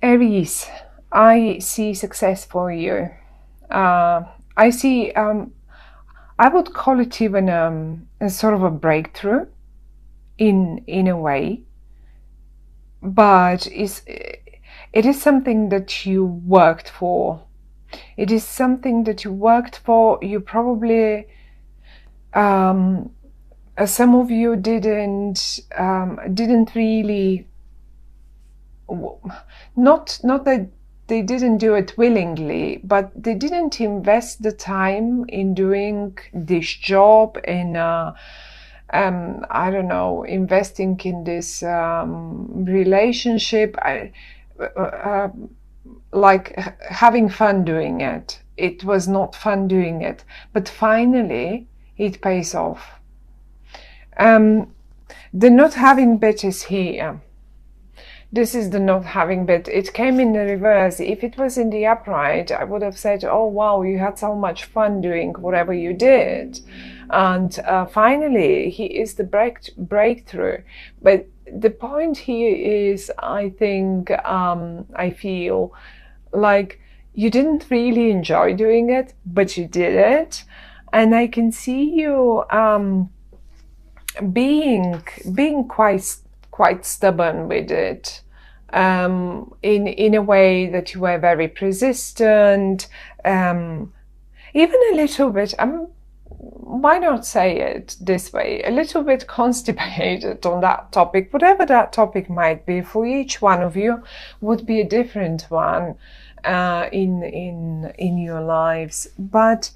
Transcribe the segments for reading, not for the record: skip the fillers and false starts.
Aries, I see success for you. I see, I would call it even a sort of a breakthrough in a way, but it is something that you worked for. It is something that you worked for. You probably, some of you didn't really, not that they didn't do it willingly, but they didn't invest the time in doing this job, in I don't know, investing in this relationship, like having fun doing it. It was not fun doing it, but finally it pays off. The not having bet is here. This is the not having bet. It came in the reverse. If it was in the upright, I would have said, oh wow, you had so much fun doing whatever you did. And finally, he is the breakthrough. But the point here is, I think, I feel like you didn't really enjoy doing it, but you did it. And I can see you being quite stubborn with it, in a way that you were very persistent, even a little bit, why not say it this way, a little bit constipated on that topic, whatever that topic might be. For each one of you would be a different one in your lives. But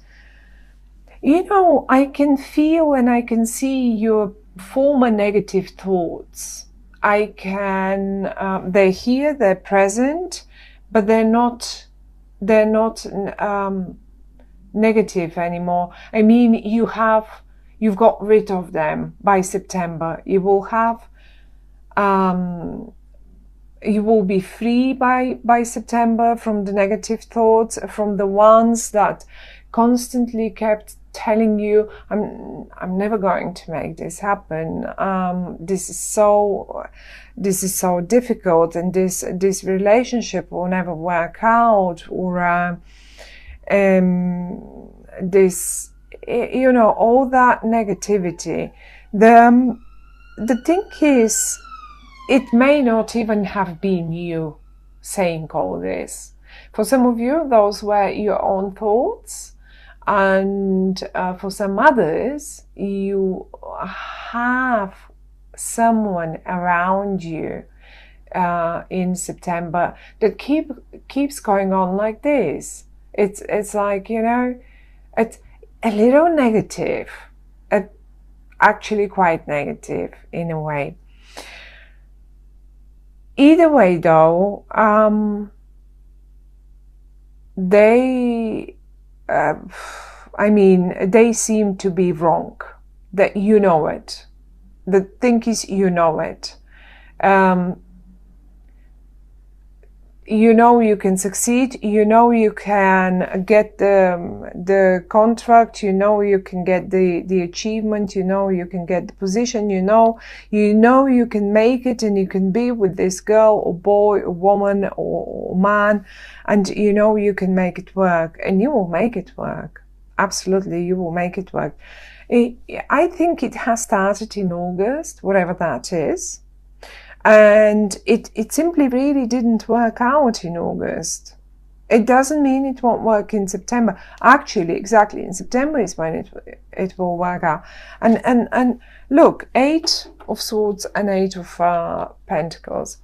you know, I can feel and I can see your former negative thoughts. I can, they're here, they're present, but they're not negative anymore. I mean, you've got rid of them by September. You will have, you will be free by September from the negative thoughts, from the ones that constantly kept telling you, I'm never going to make this happen. This is so difficult, and this relationship will never work out, or this, you know, all that negativity. The thing is, it may not even have been you saying all this. For some of you, those were your own thoughts. And for some others, you have someone around you in September that keeps going on like this. It's like, you know, it's a little negative, actually quite negative in a way. Either way, though, I mean, they seem to be wrong. That you know it. The thing is, you know it. You know you can succeed. You know you can get the contract. You know you can get the achievement. You know you can get the position. You know you can make it, and you can be with this girl or boy or woman or man, and you know you can make it work, and you will make it work. Absolutely, you will make it work. I think it has started in August, whatever that is. And it simply really didn't work out in August. It doesn't mean it won't work in September. Actually, exactly, in September is when it will work out. And look, 8 of Swords and 8 of Pentacles.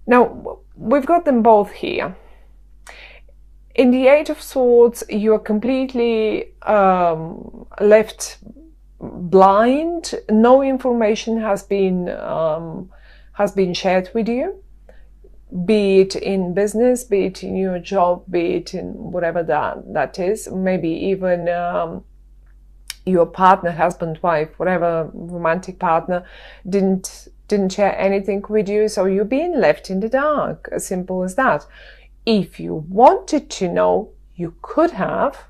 Now, we've got them both here. In the 8 of Swords, you are completely left blind. No information has been shared with you, be it in business, be it in your job, be it in whatever that is. Maybe even your partner, husband, wife, whatever romantic partner didn't share anything with you, so you're being left in the dark. As simple as that. If you wanted to know, you could have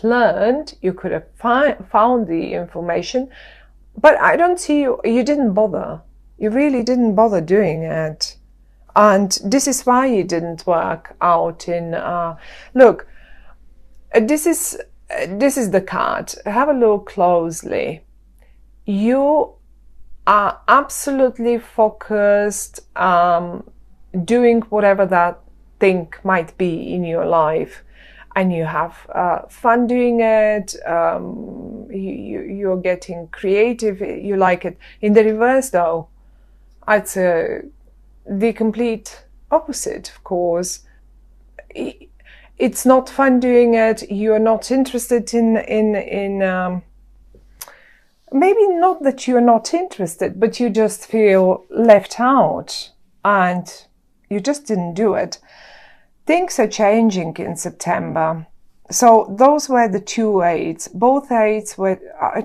learned, you could have found the information, but I don't see you didn't bother. You really didn't bother doing it. And this is why it didn't work out in, look, this is the card. Have a look closely. You are absolutely focused, doing whatever that thing might be in your life, and you have fun doing it. You're getting creative. You like it. In the reverse, though, it's the complete opposite, of course. It's not fun doing it. You're not interested in maybe not that you're not interested, but you just feel left out and you just didn't do it. Things are changing in September. So those were the two eights. Both eights were,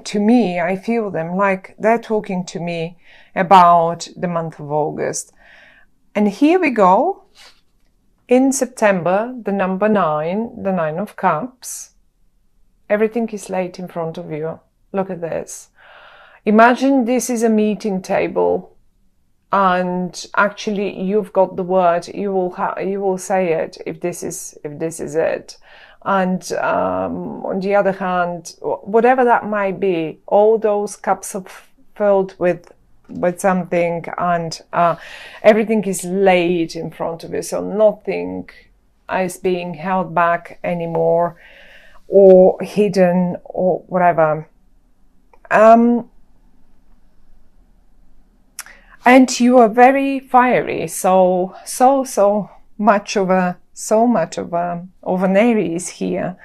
to me, I feel them like they're talking to me about the month of August. And here we go. In September, the number 9, the 9 of Cups. Everything is laid in front of you. Look at this. Imagine this is a meeting table, and actually you've got the word. You will say it if this is it. And on the other hand, whatever that might be, all those cups are filled with something, and everything is laid in front of you. So nothing is being held back anymore, or hidden, or whatever. And you are very fiery, so much of an Aries here.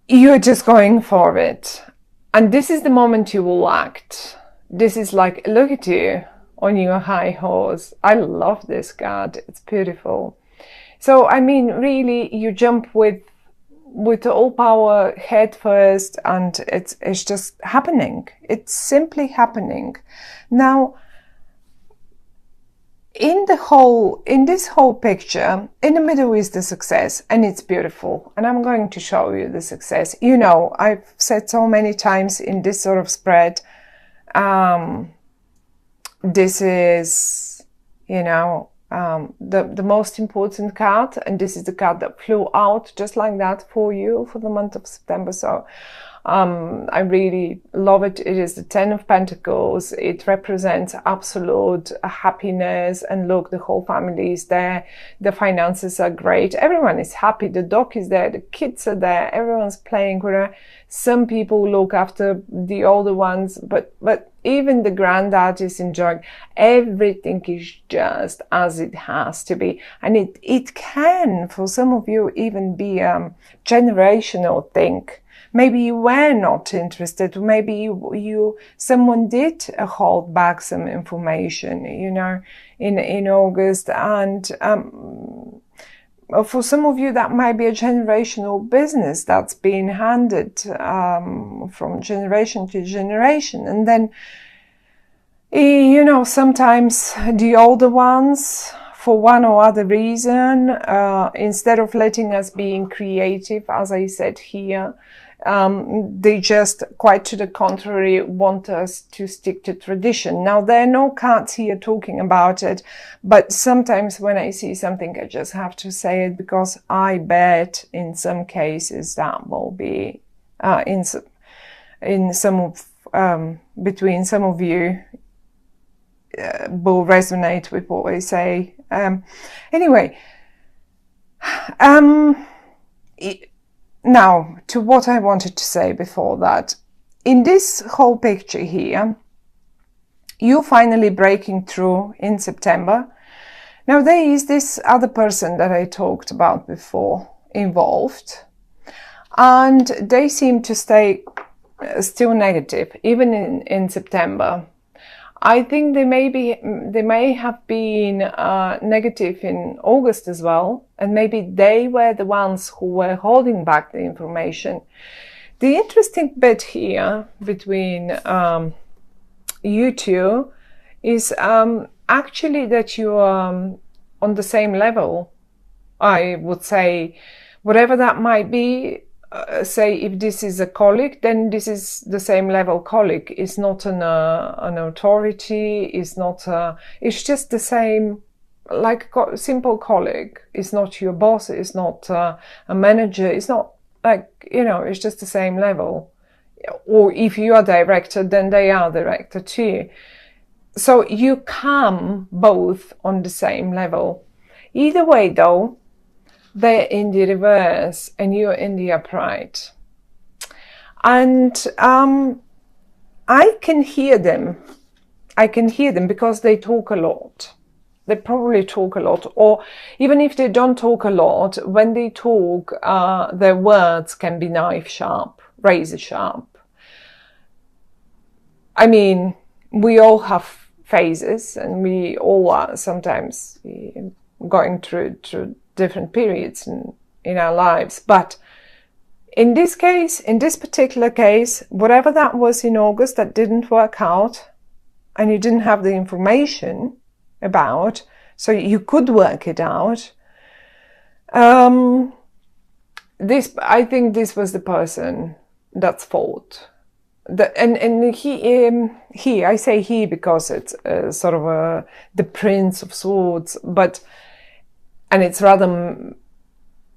You're just going for it, and this is the moment you will act. This is like, look at you on your high horse. I love this card. It's beautiful. So I mean, really, you jump with all power head first, and it's just happening. It's simply happening. Now, in this whole picture, in the middle is the success, and it's beautiful. And I'm going to show you the success. You know, I've said so many times in this sort of spread, this is, you know, the most important card, and this is the card that flew out just like that for you for the month of September. So I really love it. It is the 10 of Pentacles. It represents absolute happiness, and look, the whole family is there. The finances are great. Everyone is happy. The dog is there. The kids are there. Everyone's playing with her. Some people look after the older ones, but even the granddad is enjoying. Everything is just as it has to be. And it can, for some of you, even be a generational thing. Maybe you were not interested. Maybe someone did hold back some information, you know, in August. And for some of you, that might be a generational business that's being handed from generation to generation. And then, you know, sometimes the older ones, for one or other reason, instead of letting us being creative, as I said here, they just, quite to the contrary, want us to stick to tradition. Now, there are no cards here talking about it, but sometimes when I see something, I just have to say it, because I bet in some cases that will be in some of between some of you will resonate with what I say. Anyway, now, to what I wanted to say before that. In this whole picture here, you finally breaking through in September. Now, there is this other person that I talked about before involved, and they seem to stay still negative, even in September. I think they may have been negative in August as well, and maybe they were the ones who were holding back the information. The interesting bit here between you two is actually that you are on the same level. I would say, whatever that might be. Say if this is a colleague, then this is the same level colleague. It's not an authority. It's not. It's just the same like a simple colleague. It's not your boss, it's not a manager, it's not like, you know, it's just the same level. Or if you are director, then they are director too. So you come both on the same level. Either way though, they're in the reverse and you're in the upright. And I can hear them. I can hear them because they talk a lot. They probably talk a lot. Or even if they don't talk a lot, when they talk, their words can be knife sharp, razor sharp. I mean, we all have phases and we all are sometimes going through different periods in our lives. But in this case, in this particular case, whatever that was in August that didn't work out and you didn't have the information about, so you could work it out. I think this was the person that's fault. And he, I say he because it's sort of the Prince of Swords, and it's rather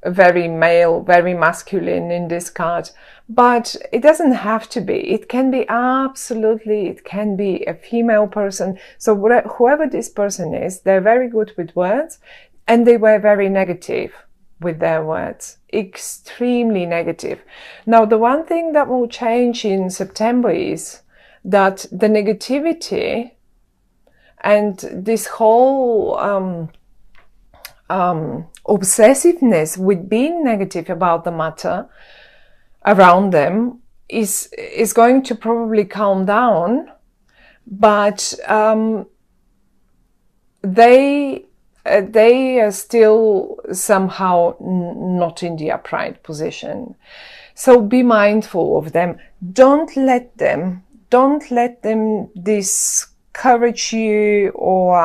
very male, very masculine in this card, but it doesn't have to be. It can be it can be a female person. So whoever this person is, they're very good with words, and they were very negative with their words, extremely negative. Now, the one thing that will change in September is that the negativity and this whole obsessiveness with being negative about the matter around them is going to probably calm down, but they are still somehow not in the upright position. So be mindful of them. Don't let them discourage you, or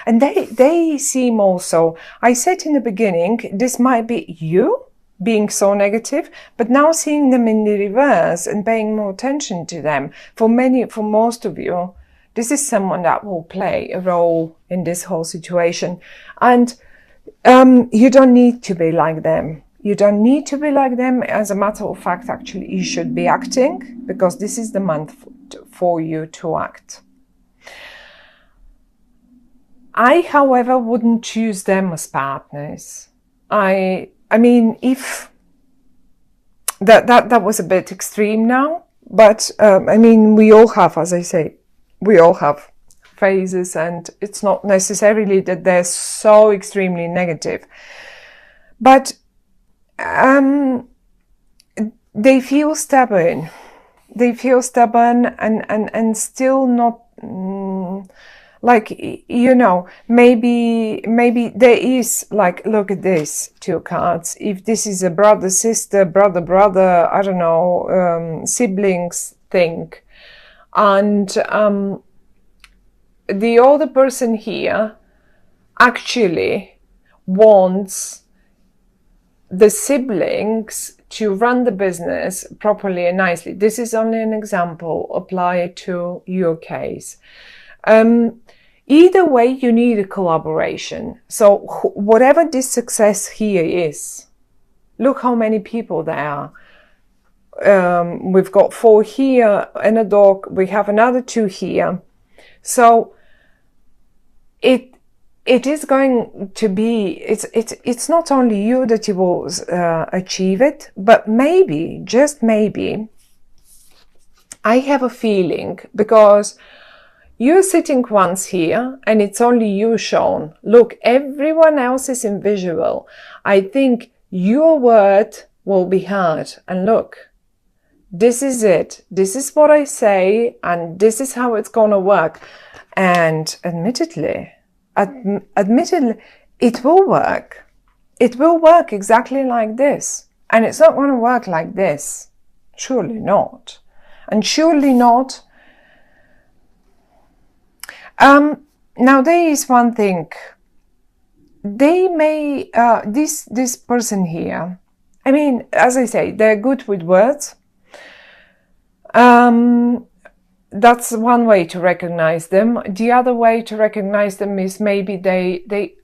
and they seem also, I said in the beginning, this might be you being so negative, but now seeing them in the reverse and paying more attention to them, for most of you, this is someone that will play a role in this whole situation. And you don't need to be like them. You don't need to be like them. As a matter of fact, actually, you should be acting, because this is the month for you to act. I, however, wouldn't choose them as partners. I mean, if that was a bit extreme now, but I mean, we all have, as I say, we all have phases, and it's not necessarily that they're so extremely negative, but they feel stubborn. They feel stubborn and still not, like, you know, maybe there is, like, look at this, 2 cards. If this is a brother, sister, brother, I don't know, siblings thing. And the other person here actually wants the siblings to run the business properly and nicely. This is only an example. Apply it to your case. Either way, you need a collaboration. So whatever this success here is, look how many people there are. We've got 4 here and a dog. We have another 2 here. So it is going to be, it's not only you that you will achieve it, but maybe, just maybe, I have a feeling, because you're sitting once here and it's only you shown. Look, everyone else is invisible. I think your word will be heard. And look, this is it. This is what I say, and this is how it's going to work. And admittedly, it will work. It will work exactly like this. And it's not going to work like this. Surely not. And surely not. Now there is one thing. They may, this person here, I mean, as I say, they're good with words. that's one way to recognize them. The other way to recognize them is maybe they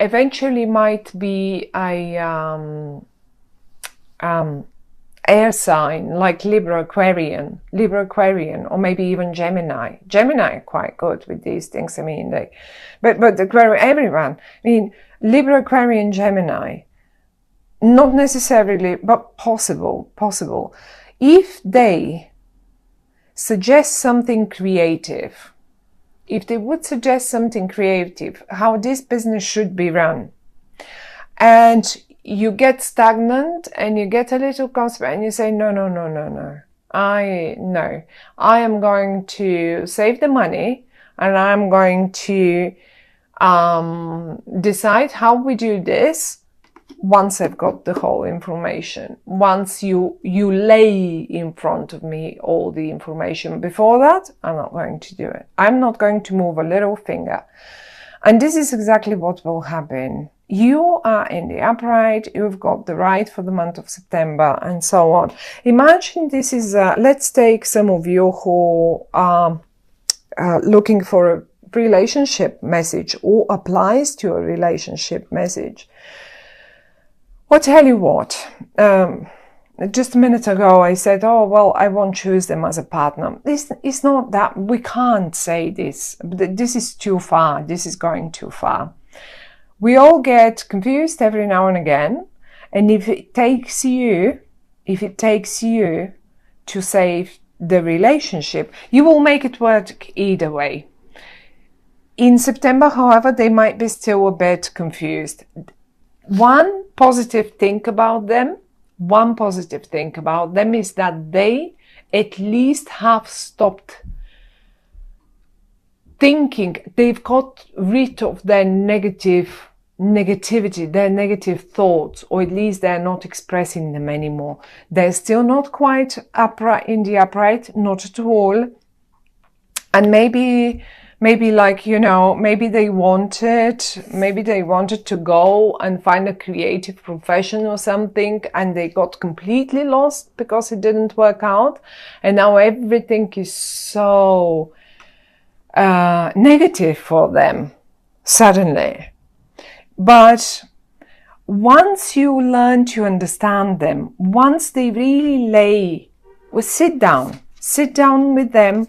eventually might be a air sign like Libra Aquarian, or maybe even Gemini. Gemini are quite good with these things. I mean, but Aquarian, everyone. I mean, Libra, Aquarian, Gemini, not necessarily, but possible. If they suggest something creative, if they would suggest something creative, how this business should be run, and you get stagnant and you get a little confident and you say, no, I am going to save the money, and I'm going to decide how we do this once I've got the whole information, once you lay in front of me all the information. Before that, I'm not going to do it. I'm not going to move a little finger. And this is exactly what will happen. You are in the upright, you've got the right for the month of September, and so on. Imagine this is, let's take some of you who are looking for a relationship message or applies to a relationship message. Well, tell you what, just a minute ago I said, oh, well, I won't choose them as a partner. This is not that, we can't say this. This is too far. This is going too far. We all get confused every now and again. And if it takes you to save the relationship, you will make it work either way. In September, however, they might be still a bit confused. One positive thing about them is that they at least have stopped thinking. They've got rid of their negativity, their negative thoughts, or at least they're not expressing them anymore. They're still not quite upright in the upright, not at all. And maybe like, you know, maybe they wanted to go and find a creative profession or something, and they got completely lost because it didn't work out. And now everything is so negative for them suddenly. But once you learn to understand them, once they really sit down with them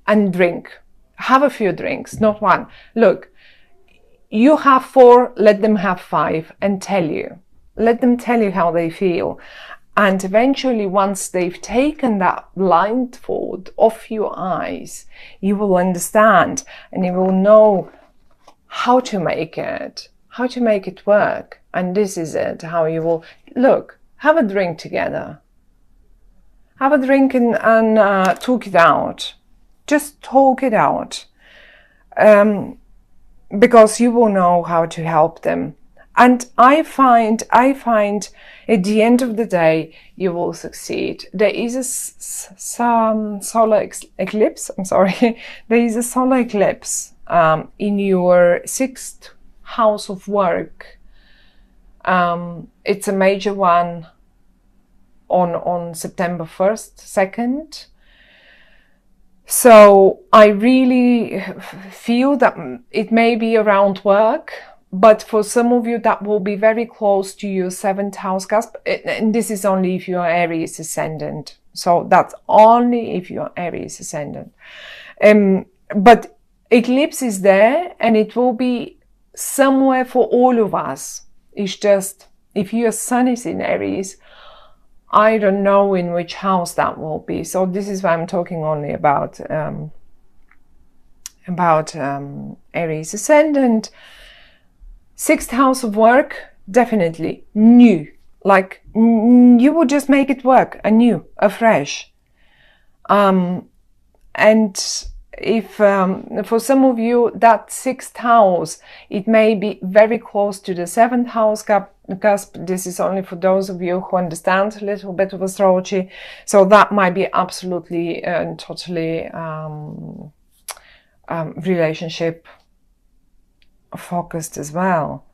and drink. Have a few drinks, not one. Look, you have 4, let them have 5 and tell you. Let them tell you how they feel. And eventually, once they've taken that blindfold off your eyes, you will understand and you will know how to make it work. And this is it, how you will, look, have a drink together. Have a drink and talk it out. Just talk it out, because you will know how to help them. And I find at the end of the day, you will succeed. There is a solar eclipse. There is a solar eclipse in your 6th house of work. It's a major one on September 1st, 2nd. So I really feel that it may be around work, but for some of you that will be very close to your 7th house cusp. And this is only if you are Aries ascendant. So that's only if you are Aries ascendant. But eclipse is there, and it will be somewhere for all of us. It's just, if your sun is in Aries, I don't know in which house that will be. So this is why I'm talking only about Aries ascendant. 6th house of work, definitely new. Like you would just make it work anew, afresh. And if for some of you that 6th house, it may be very close to the 7th house cusp. This is only for those of you who understand a little bit of astrology. So that might be absolutely and totally relationship focused as well.